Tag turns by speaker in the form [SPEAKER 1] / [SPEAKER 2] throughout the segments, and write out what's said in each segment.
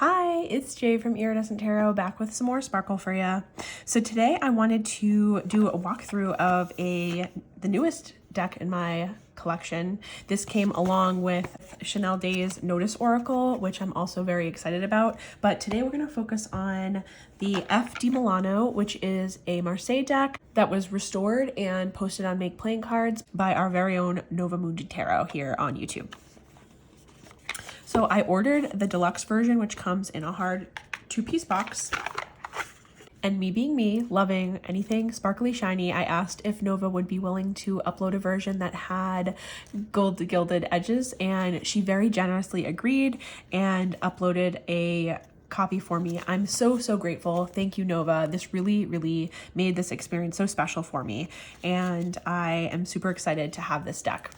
[SPEAKER 1] Hi, it's Jay from Iridescent Tarot back with some more sparkle for you. So today I wanted to do a walkthrough of the newest deck in my collection. This came along with Chanel Day's Notice Oracle, which I'm also very excited about. But today we're going to focus on the F di Milano, which is a Marseille deck that was restored and posted on Make Playing Cards by our very own Nova Mundi Tarot here on YouTube. So I ordered the deluxe version, which comes in a hard 2-piece box. And me being me, loving anything sparkly shiny, I asked if Nova would be willing to upload a version that had gold gilded edges, and she very generously agreed and uploaded a copy for me. I'm so grateful. Thank you, Nova. This really made this experience so special for me, and I am super excited to have this deck.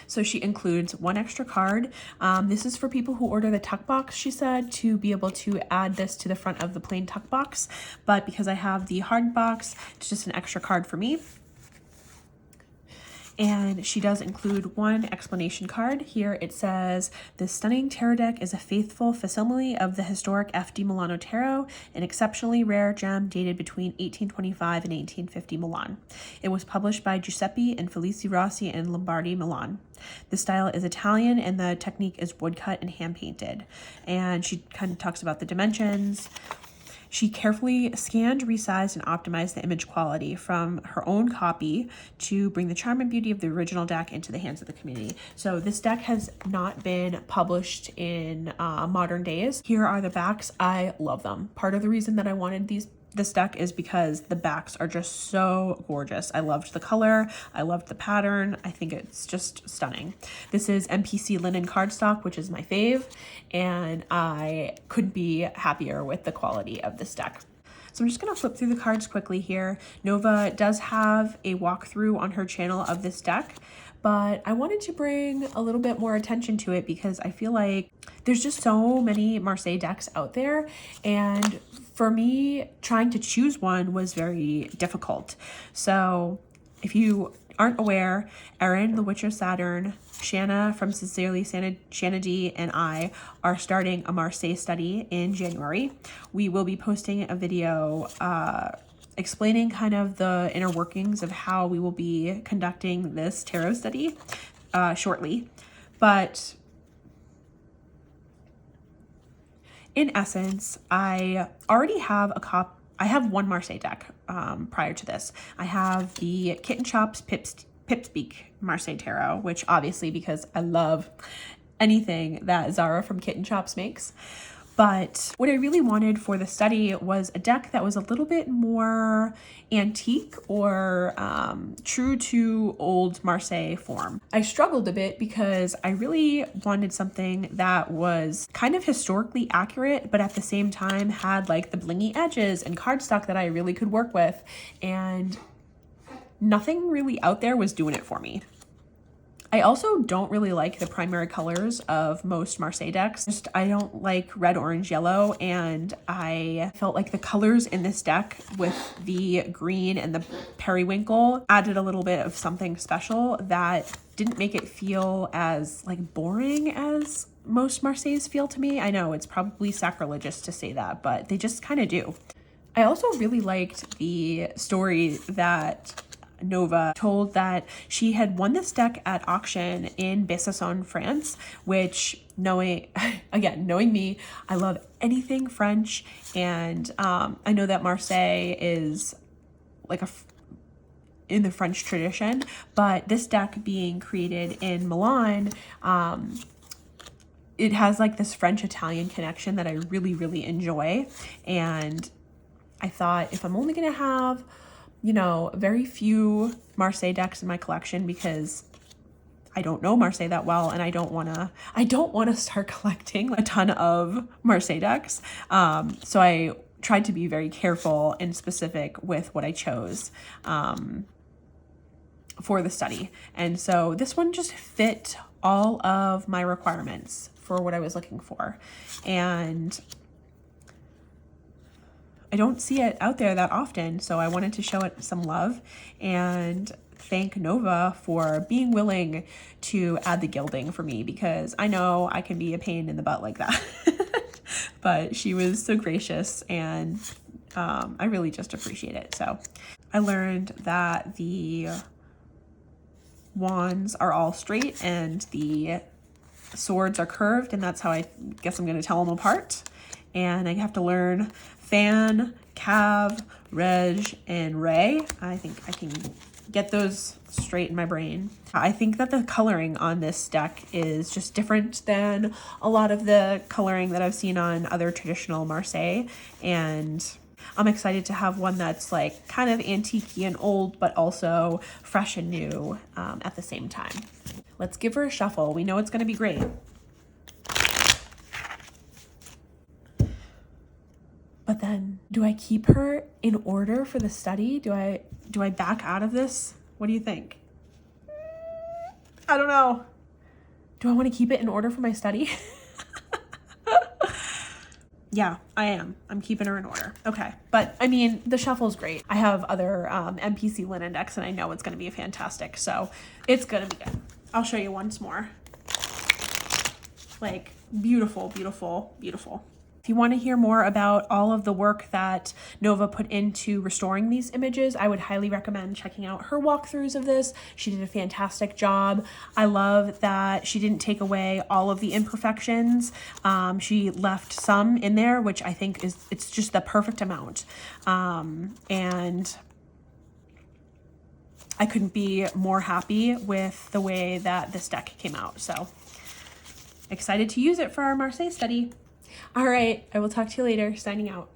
[SPEAKER 1] So she includes one extra card. This is for people who order the tuck box, she said, to be able to add this to the front of the plain tuck box. But because I have the hard box, it's just an extra card for me. And she does include one explanation card. Here it says, "This stunning tarot deck is a faithful facsimile of the historic F di Milano tarot, an exceptionally rare gem dated between 1825 and 1850 Milan. It was published by Giuseppe and Felice Rossi in Lombardy, Milan. The style is Italian and the technique is woodcut and hand-painted." And she kind of talks about the dimensions. She carefully scanned, resized, and optimized the image quality from her own copy to bring the charm and beauty of the original deck into the hands of the community. So this deck has not been published in modern days. Here are the backs. I love them. Part of the reason that I wanted this deck is because the backs are just so gorgeous. I loved the color. I loved the pattern. I think it's just stunning. This is MPC linen cardstock, which is my fave, and I couldn't be happier with the quality of this deck. So I'm just going to flip through the cards quickly here. Nova does have a walkthrough on her channel of this deck, but I wanted to bring a little bit more attention to it because I feel like there's just so many Marseille decks out there, and for me, trying to choose one was very difficult. So if you aren't aware, Erin, the Witch of Saturn, Shanna from Sincerely Shanna D, and I are starting a Marseille study in January. We will be posting a video explaining kind of the inner workings of how we will be conducting this tarot study shortly. But in essence, I already have I have one Marseille deck prior to this. I have the Kitten Chops Pipspeak Marseille Tarot, which obviously because I love anything that Zara from Kitten Chops makes. But what I really wanted for the study was a deck that was a little bit more antique or true to old Marseille form. I struggled a bit because I really wanted something that was kind of historically accurate, but at the same time had like the blingy edges and cardstock that I really could work with. And nothing really out there was doing it for me. I also don't really like the primary colors of most Marseille decks. I don't like red, orange, yellow, and I felt like the colors in this deck with the green and the periwinkle added a little bit of something special that didn't make it feel as like boring as most Marseilles feel to me. I know it's probably sacrilegious to say that, but they just kind of do. I also really liked the story that Nova told that she had won this deck at auction in Besançon, France, which knowing me, I love anything French, and I know that Marseille is like in the French tradition, but this deck being created in Milan, it has like this French-Italian connection that I really enjoy. And I thought, if I'm only gonna have very few Marseille decks in my collection because I don't know Marseille that well, and I don't want to start collecting a ton of Marseille decks. So I tried to be very careful and specific with what I chose for the study. And so this one just fit all of my requirements for what I was looking for. And I don't see it out there that often, so I wanted to show it some love. And thank Nova for being willing to add the gilding for me, because I know I can be a pain in the butt like that. But she was so gracious, and I really just appreciate it. So I learned that the wands are all straight and the swords are curved, and that's how I guess I'm going to tell them apart. And I have to learn fan, cav, reg, and ray. I think I can get those straight in my brain. I think that the coloring on this deck is just different than a lot of the coloring that I've seen on other traditional Marseille, and I'm excited to have one that's like kind of antique and old, but also fresh and new at the same time. Let's give her a shuffle. We know it's going to be great. But then, do I keep her in order for the study? Do I back out of this? What do you think? I don't know. Do I want to keep it in order for my study? Yeah, I am. I'm keeping her in order. Okay. But I mean, the shuffle's great. I have other MPC linen decks, and I know it's going to be fantastic. So it's going to be good. I'll show you once more. Like, beautiful, beautiful, beautiful. If you want to hear more about all of the work that Nova put into restoring these images, I would highly recommend checking out her walkthroughs of this. She did a fantastic job. I love that she didn't take away all of the imperfections. She left some in there, which I think it's just the perfect amount. And I couldn't be more happy with the way that this deck came out. So excited to use it for our Marseille study. All right, I will talk to you later. Signing out.